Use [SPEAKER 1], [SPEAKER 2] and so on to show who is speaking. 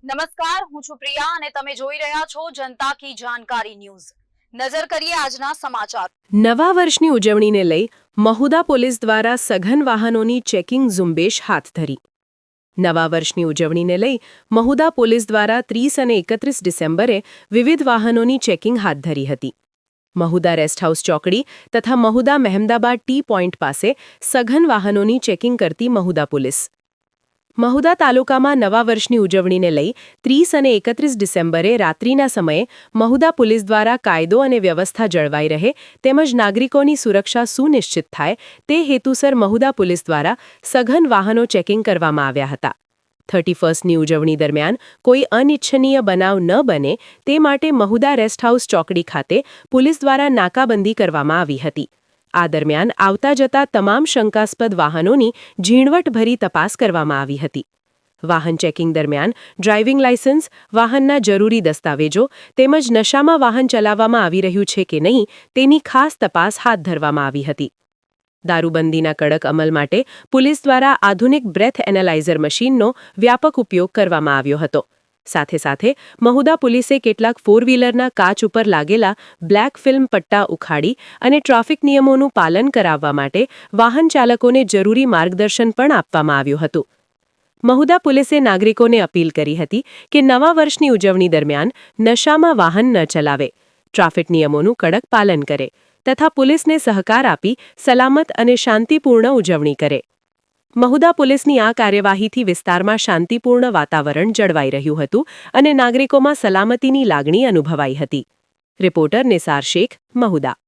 [SPEAKER 1] નમસ્કાર, હું છું પ્રિયા અને તમે જોઈ રહ્યા છો જનતા કી જાણકારી ન્યૂઝ। નજર કરીએ આજના સમાચાર।
[SPEAKER 2] નવા વર્ષની ઉજવણીને લઈ મહુદા પોલીસ દ્વારા સઘન વાહનોની ચેકિંગ ઝુંબેશ હાથ ધરી। નવા વર્ષની ઉજવણીને લઈ મહુદા પોલીસ દ્વારા 30 અને 31 ડિસેમ્બરે વિવિધ વાહનોની ચેકિંગ હાથ ધરી હતી। મહુદા રેસ્ટ હાઉસ ચોકડી તથા મહુદા મહેમદાબાદ ટી પોઈન્ટ પાસે સઘન વાહનોની ચેકિંગ કરતી મહુદા પોલીસ। મહુદા તાલુકામાં નવા વર્ષની ઉજવણીને લઈ 30 અને 31 ડિસેમ્બરે રાત્રિના સમયે મહુદા પોલીસ દ્વારા કાયદો અને વ્યવસ્થા જળવાઈ રહે તેમજ નાગરિકોની સુરક્ષા સુનિશ્ચિત થાય તે હેતુસર મહુદા પોલીસ દ્વારા સઘન વાહનો ચેકિંગ કરવામાં આવ્યા હતા। 31ની ઉજવણી દરમિયાન કોઈ અનિચ્છનીય બનાવ ન બને તે માટે મહુદા રેસ્ટ હાઉસ ચોકડી ખાતે પોલીસ દ્વારા નાકાબંધી કરવામાં આવી હતી। આ દરમિયાન આવતા જતા તમામ શંકાસ્પદ વાહનોની ઝીણવટભરી તપાસ કરવામાં આવી હતી। વાહન ચેકિંગ દરમિયાન ડ્રાઇવિંગ લાયસન્સ, વાહનના જરૂરી દસ્તાવેજો તેમજ નશામાં વાહન ચલાવવામાં આવી રહ્યું છે કે નહીં તેની ખાસ તપાસ હાથ ધરવામાં આવી હતી। દારૂબંધીના કડક અમલ માટે પોલીસ દ્વારા આધુનિક બ્રેથ એનાલાઇઝર મશીનનો વ્યાપક ઉપયોગ કરવામાં આવ્યો હતો। સાથે સાથે મહુદા પોલીસે કેટલાક ફોર વ્હીલરના કાચ ઉપર લાગેલા બ્લેક ફિલ્મ પટ્ટા ઉખાડી અને ટ્રાફિક નિયમોનું પાલન કરાવવા માટે વાહન ચાલકોને જરૂરી માર્ગદર્શન પણ આપવામાં આવ્યું હતું। મહુદા પોલીસે નાગરિકોને અપીલ કરી હતી કે નવા વર્ષની ઉજવણી દરમિયાન નશામાં વાહન ન ચલાવે, ટ્રાફિક નિયમોનું કડક પાલન કરે તથા પોલીસને સહકાર આપી સલામત અને શાંતિપૂર્ણ ઉજવણી કરે। મહુદા પોલીસની આ કાર્યવાહીથી વિસ્તારમાં શાંતિપૂર્ણ વાતાવરણ જળવાઈ રહ્યું હતું અને નાગરિકોમાં સલામતીની લાગણી અનુભવાઈ હતી। રિપોર્ટર નિસાર શેખ, મહુદા।